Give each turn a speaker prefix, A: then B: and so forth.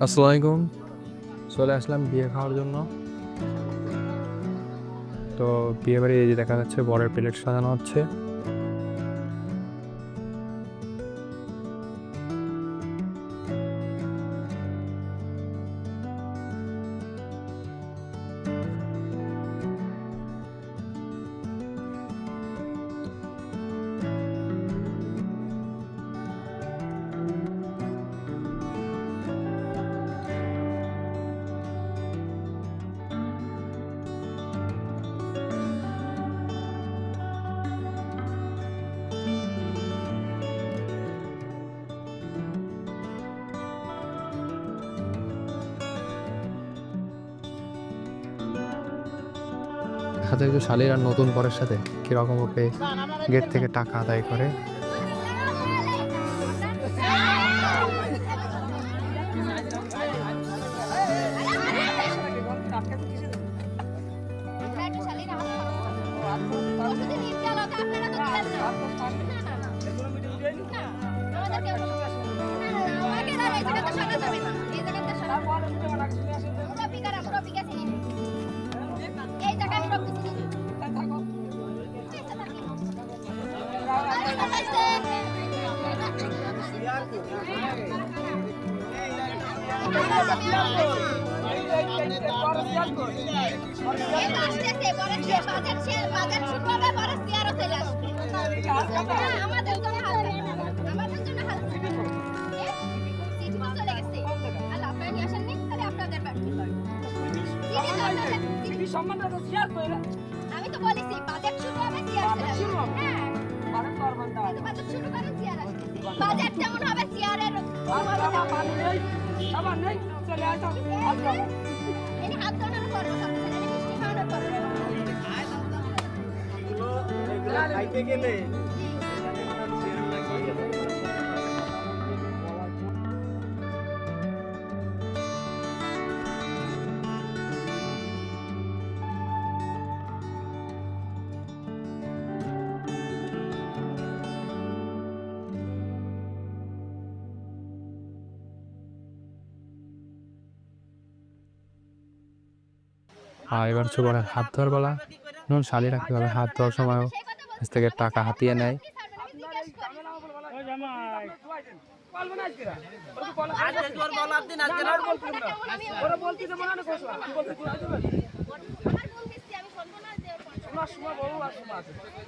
A: আসসালামু আলাইকুম। চলে আসলাম বিয়ে খাওয়ার জন্য। তো বিয়ে বাড়ি এই যে দেখা যাচ্ছে বরের প্লেট সাজানো হচ্ছে। দেখা যায় যে শালীরা নতুন বরের সাথে কিরকম ওকে গেট থেকে টাকা আদায় করে।
B: আমি তো বলেছি বাজেট শুরু হবে চেয়ার হ্যাঁ বাজেট শুরু করেন চেয়ার বাজেট যেমন হবে চেয়ারের সাবান নেই চলে আসো এই হাত ধরানোর পর মিষ্টি খাওয়ানোর পর
C: খাইতে গেলে
A: আর এবার হচ্ছে বরের হাত ধোয়ার বেলা। ধরুন শালীরা কীভাবে হাত ধোয়ার সময় কাছ থেকে টাকা হাতিয়ে নেয়।